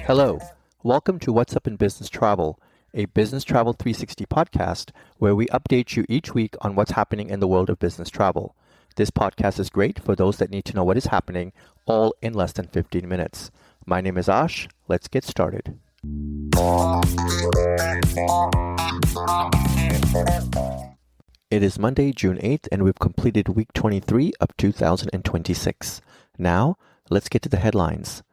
Hello, welcome to What's Up in Business Travel, a Business Travel 360 podcast where we update you each week on what's happening in the world of business travel. This podcast is great for those that need to know what is happening, all in less than 15 minutes. My name is Ash. Let's get started. It is Monday, June 8th, and we've completed week 23 of 2026. Now, let's get to the headlines.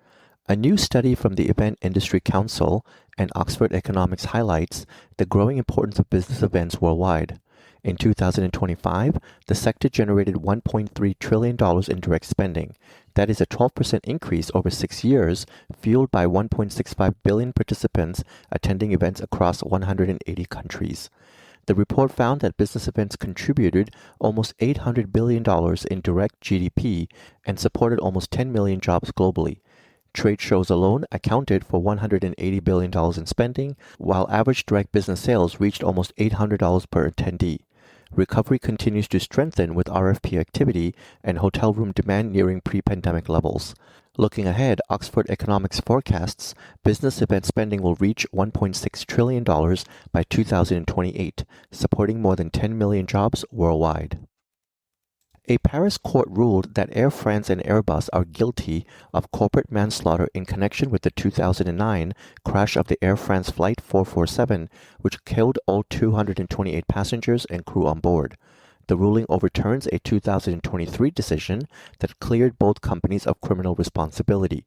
A new study from the Event Industry Council and Oxford Economics highlights the growing importance of business events worldwide. In 2025, the sector generated $1.3 trillion in direct spending. That is a 12% increase over 6 years, fueled by 1.65 billion participants attending events across 180 countries. The report found that business events contributed almost $800 billion in direct GDP and supported almost 10 million jobs globally. Trade shows alone accounted for $180 billion in spending, while average direct business sales reached almost $800 per attendee. Recovery continues to strengthen with RFP activity and hotel room demand nearing pre-pandemic levels. Looking ahead, Oxford Economics forecasts business event spending will reach $1.6 trillion by 2028, supporting more than 10 million jobs worldwide. A Paris court ruled that Air France and Airbus are guilty of corporate manslaughter in connection with the 2009 crash of the Air France Flight 447, which killed all 228 passengers and crew on board. The ruling overturns a 2023 decision that cleared both companies of criminal responsibility.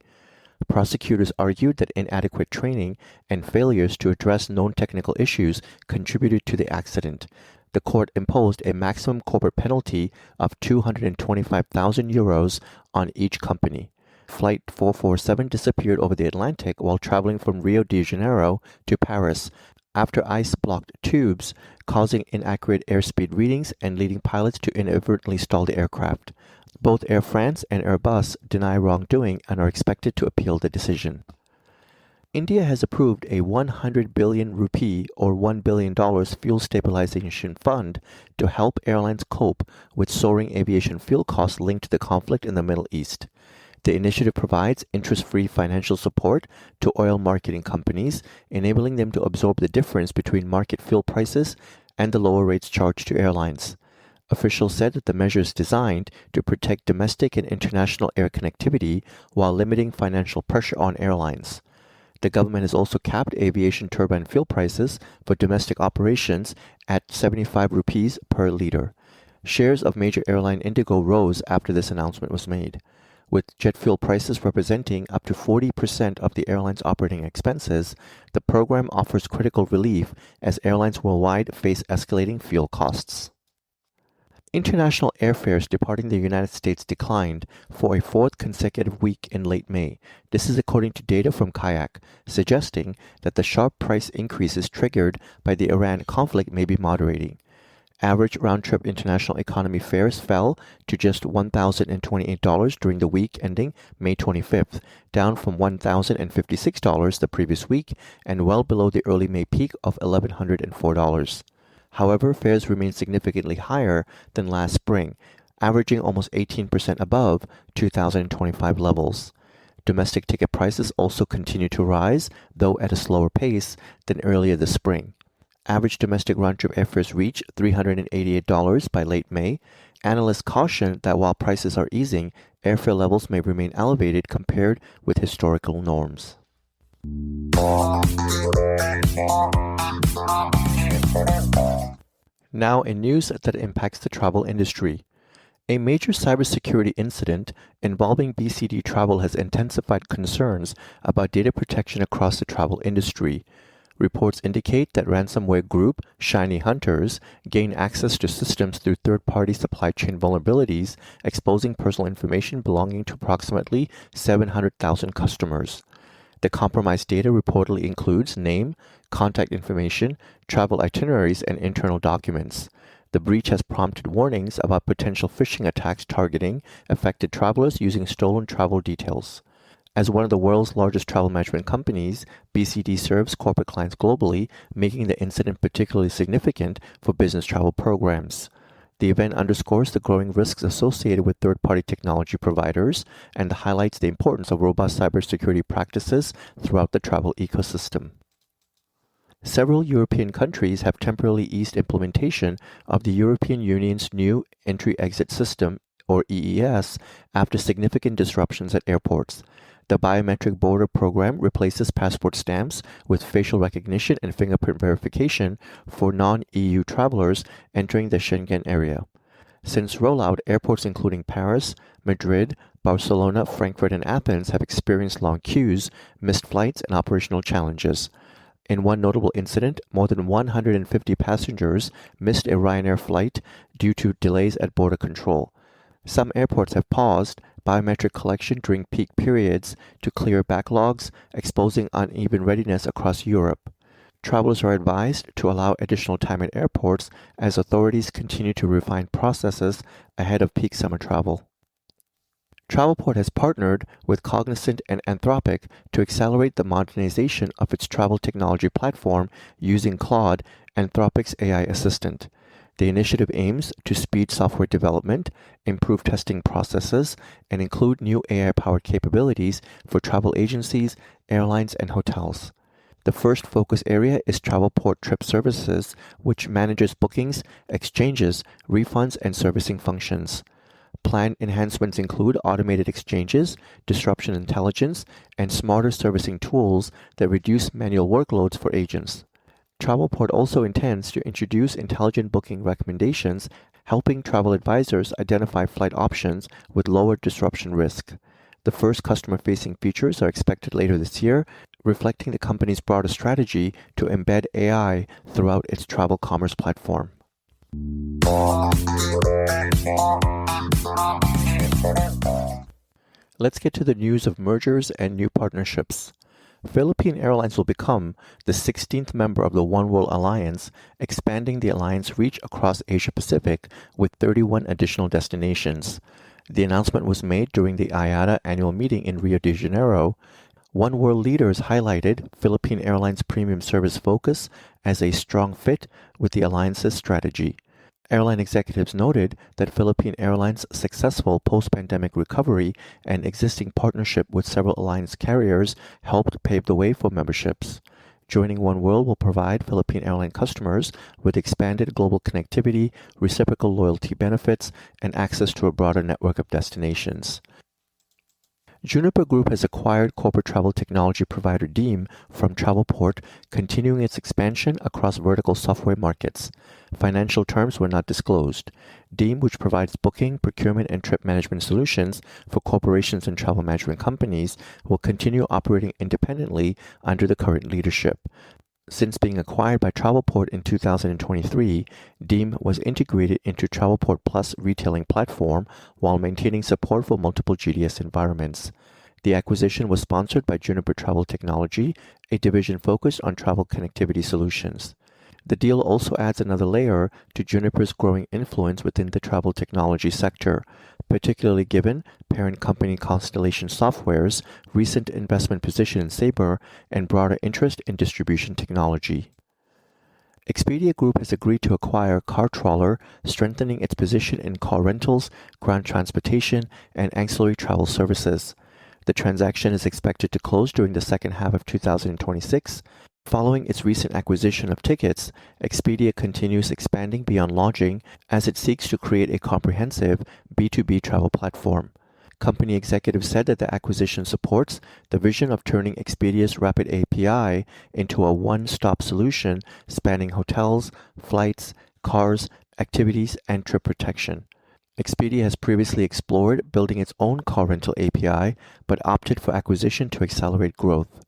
Prosecutors argued that inadequate training and failures to address known technical issues contributed to the accident. The court imposed a maximum corporate penalty of 225,000 euros on each company. Flight 447 disappeared over the Atlantic while traveling from Rio de Janeiro to Paris after ice blocked tubes, causing inaccurate airspeed readings and leading pilots to inadvertently stall the aircraft. Both Air France and Airbus deny wrongdoing and are expected to appeal the decision. India has approved a 100 billion rupee or $1 billion fuel stabilization fund to help airlines cope with soaring aviation fuel costs linked to the conflict in the Middle East. The initiative provides interest-free financial support to oil marketing companies, enabling them to absorb the difference between market fuel prices and the lower rates charged to airlines. Officials said that the measure is designed to protect domestic and international air connectivity while limiting financial pressure on airlines. The government has also capped aviation turbine fuel prices for domestic operations at 75 rupees per litre. Shares of major airline Indigo rose after this announcement was made. With jet fuel prices representing up to 40% of the airline's operating expenses, the program offers critical relief as airlines worldwide face escalating fuel costs. International airfares departing the United States declined for a fourth consecutive week in late May. This is according to data from Kayak, suggesting that the sharp price increases triggered by the Iran conflict may be moderating. Average round-trip international economy fares fell to just $1,028 during the week ending May 25th, down from $1,056 the previous week and well below the early May peak of $1,104. However, fares remain significantly higher than last spring, averaging almost 18% above 2025 levels. Domestic ticket prices also continue to rise, though at a slower pace than earlier this spring. Average domestic round-trip airfares reached $388 by late May. Analysts caution that while prices are easing, airfare levels may remain elevated compared with historical norms. Now in news that impacts the travel industry. A major cybersecurity incident involving BCD Travel has intensified concerns about data protection across the travel industry. Reports indicate that ransomware group Shiny Hunters gained access to systems through third-party supply chain vulnerabilities, exposing personal information belonging to approximately 700,000 customers. The compromised data reportedly includes name, contact information, travel itineraries, and internal documents. The breach has prompted warnings about potential phishing attacks targeting affected travelers using stolen travel details. As one of the world's largest travel management companies, BCD serves corporate clients globally, making the incident particularly significant for business travel programs. The event underscores the growing risks associated with third-party technology providers and highlights the importance of robust cybersecurity practices throughout the travel ecosystem. Several European countries have temporarily eased implementation of the European Union's new Entry-Exit System, or EES, after significant disruptions at airports. The biometric border program replaces passport stamps with facial recognition and fingerprint verification for non-EU travelers entering the Schengen area. Since rollout, airports including Paris, Madrid, Barcelona, Frankfurt, and Athens have experienced long queues, missed flights, and operational challenges. In one notable incident, more than 150 passengers missed a Ryanair flight due to delays at border control. Some airports have paused biometric collection during peak periods to clear backlogs, exposing uneven readiness across Europe. Travelers are advised to allow additional time at airports as authorities continue to refine processes ahead of peak summer travel. Travelport has partnered with Cognizant and Anthropic to accelerate the modernization of its travel technology platform using Claude, Anthropic's AI assistant. The initiative aims to speed software development, improve testing processes, and include new AI-powered capabilities for travel agencies, airlines, and hotels. The first focus area is Travelport Trip Services, which manages bookings, exchanges, refunds, and servicing functions. Planned enhancements include automated exchanges, disruption intelligence, and smarter servicing tools that reduce manual workloads for agents. Travelport also intends to introduce intelligent booking recommendations, helping travel advisors identify flight options with lower disruption risk. The first customer-facing features are expected later this year, reflecting the company's broader strategy to embed AI throughout its travel commerce platform. Let's get to the news of mergers and new partnerships. Philippine Airlines will become the 16th member of the oneworld alliance, expanding the alliance reach across Asia-Pacific with 31 additional destinations. The announcement was made during the IATA annual meeting in Rio de Janeiro. Oneworld leaders highlighted Philippine Airlines' premium service focus as a strong fit with the alliance's strategy. Airline executives noted that Philippine Airlines' successful post-pandemic recovery and existing partnership with several alliance carriers helped pave the way for memberships. Joining oneworld will provide Philippine Airline customers with expanded global connectivity, reciprocal loyalty benefits, and access to a broader network of destinations. Juniper Group has acquired corporate travel technology provider Deem from Travelport, continuing its expansion across vertical software markets. Financial terms were not disclosed. Deem, which provides booking, procurement, and trip management solutions for corporations and travel management companies, will continue operating independently under the current leadership. Since being acquired by Travelport in 2023, Deem was integrated into Travelport Plus retailing platform while maintaining support for multiple GDS environments. The acquisition was sponsored by Juniper Travel Technology, a division focused on travel connectivity solutions. The deal also adds another layer to Juniper's growing influence within the travel technology sector, particularly given parent company Constellation Software's recent investment position in Sabre and broader interest in distribution technology. Expedia Group has agreed to acquire CarTrawler, strengthening its position in car rentals, ground transportation, and ancillary travel services. The transaction is expected to close during the second half of 2026. Following its recent acquisition of tickets, Expedia continues expanding beyond lodging as it seeks to create a comprehensive B2B travel platform. Company executives said that the acquisition supports the vision of turning Expedia's Rapid API into a one-stop solution spanning hotels, flights, cars, activities, and trip protection. Expedia has previously explored building its own car rental API, but opted for acquisition to accelerate growth.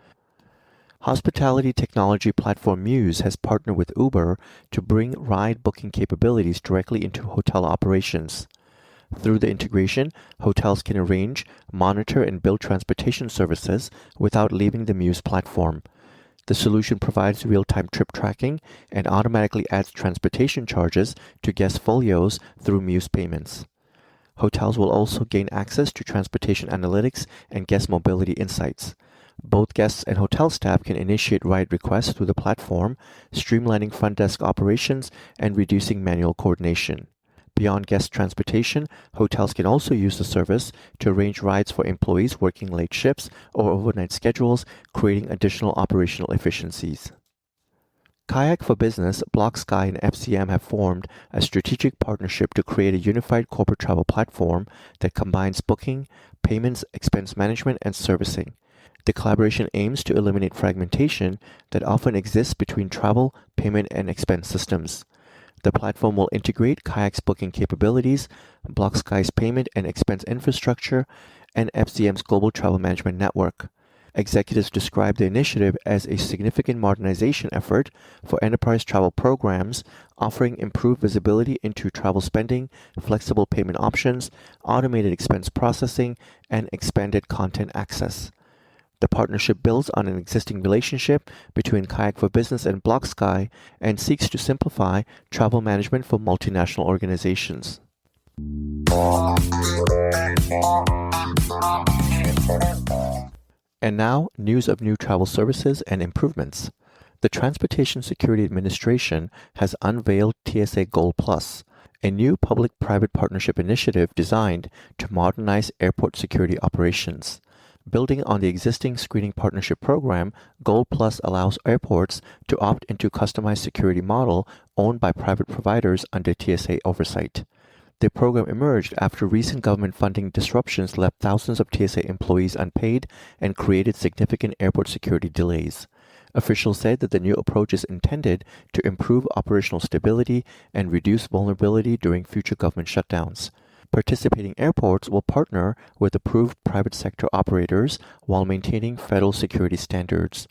Hospitality technology platform Mews has partnered with Uber to bring ride booking capabilities directly into hotel operations. Through the integration, hotels can arrange, monitor, and build transportation services without leaving the Mews platform. The solution provides real-time trip tracking and automatically adds transportation charges to guest folios through Mews payments. Hotels will also gain access to transportation analytics and guest mobility insights. Both guests and hotel staff can initiate ride requests through the platform, streamlining front desk operations and reducing manual coordination. Beyond guest transportation, hotels can also use the service to arrange rides for employees working late shifts or overnight schedules, creating additional operational efficiencies. Kayak for Business, Blockskye and FCM have formed a strategic partnership to create a unified corporate travel platform that combines booking, payments, expense management, and servicing. The collaboration aims to eliminate fragmentation that often exists between travel, payment, and expense systems. The platform will integrate Kayak's booking capabilities, Blockskye's payment and expense infrastructure, and FCM's global travel management network. Executives describe the initiative as a significant modernization effort for enterprise travel programs, offering improved visibility into travel spending, flexible payment options, automated expense processing, and expanded content access. The partnership builds on an existing relationship between Kayak for Business and Blockskye and seeks to simplify travel management for multinational organizations. And now, news of new travel services and improvements. The Transportation Security Administration has unveiled TSA Gold Plus, a new public-private partnership initiative designed to modernize airport security operations. Building on the existing screening partnership program, Gold Plus allows airports to opt into customized security model owned by private providers under TSA oversight. The program emerged after recent government funding disruptions left thousands of TSA employees unpaid and created significant airport security delays. Officials said that the new approach is intended to improve operational stability and reduce vulnerability during future government shutdowns. Participating airports will partner with approved private sector operators while maintaining federal security standards.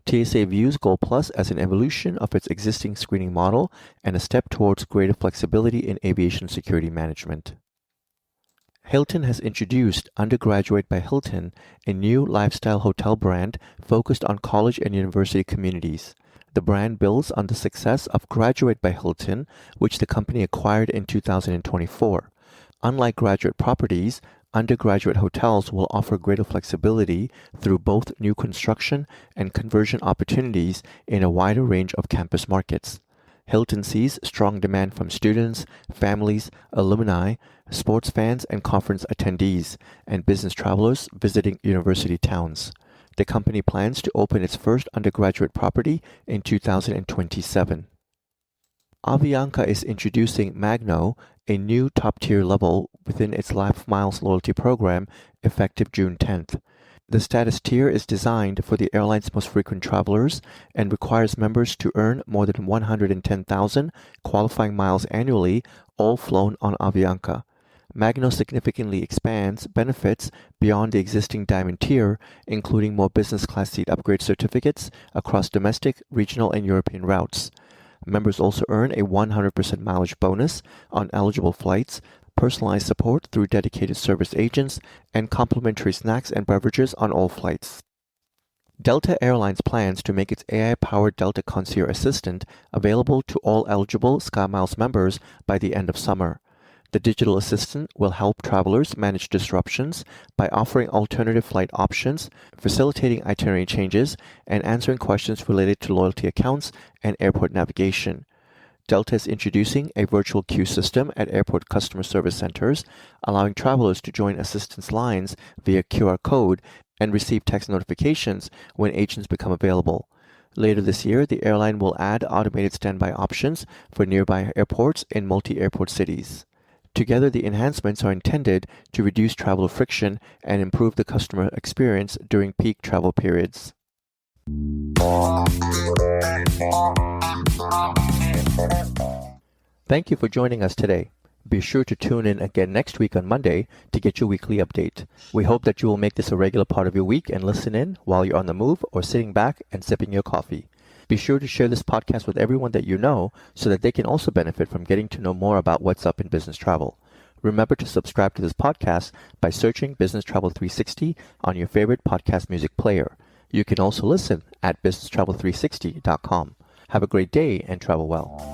TSA views Gold Plus as an evolution of its existing screening model and a step towards greater flexibility in aviation security management. Hilton has introduced Undergraduate by Hilton, a new lifestyle hotel brand focused on college and university communities. The brand builds on the success of Graduate by Hilton, which the company acquired in 2024. Unlike graduate properties, undergraduate hotels will offer greater flexibility through both new construction and conversion opportunities in a wider range of campus markets. Hilton sees strong demand from students, families, alumni, sports fans and conference attendees, and business travelers visiting university towns. The company plans to open its first undergraduate property in 2027. Avianca is introducing Magno, a new top-tier level within its Life Miles loyalty program, effective June 10th. The status tier is designed for the airline's most frequent travelers and requires members to earn more than 110,000 qualifying miles annually, all flown on Avianca. Magno significantly expands benefits beyond the existing Diamond tier, including more business class seat upgrade certificates across domestic, regional, and European routes. Members also earn a 100% mileage bonus on eligible flights, personalized support through dedicated service agents, and complimentary snacks and beverages on all flights. Delta Airlines plans to make its AI-powered Delta Concierge Assistant available to all eligible SkyMiles members by the end of summer. The digital assistant will help travelers manage disruptions by offering alternative flight options, facilitating itinerary changes, and answering questions related to loyalty accounts and airport navigation. Delta is introducing a virtual queue system at airport customer service centers, allowing travelers to join assistance lines via QR code and receive text notifications when agents become available. Later this year, the airline will add automated standby options for nearby airports in multi-airport cities. Together, the enhancements are intended to reduce travel friction and improve the customer experience during peak travel periods. Thank you for joining us today. Be sure to tune in again next week on Monday to get your weekly update. We hope that you will make this a regular part of your week and listen in while you're on the move or sitting back and sipping your coffee. Be sure to share this podcast with everyone that you know so that they can also benefit from getting to know more about what's up in business travel. Remember to subscribe to this podcast by searching Business Travel 360 on your favorite podcast music player. You can also listen at businesstravel360.com. Have a great day and travel well.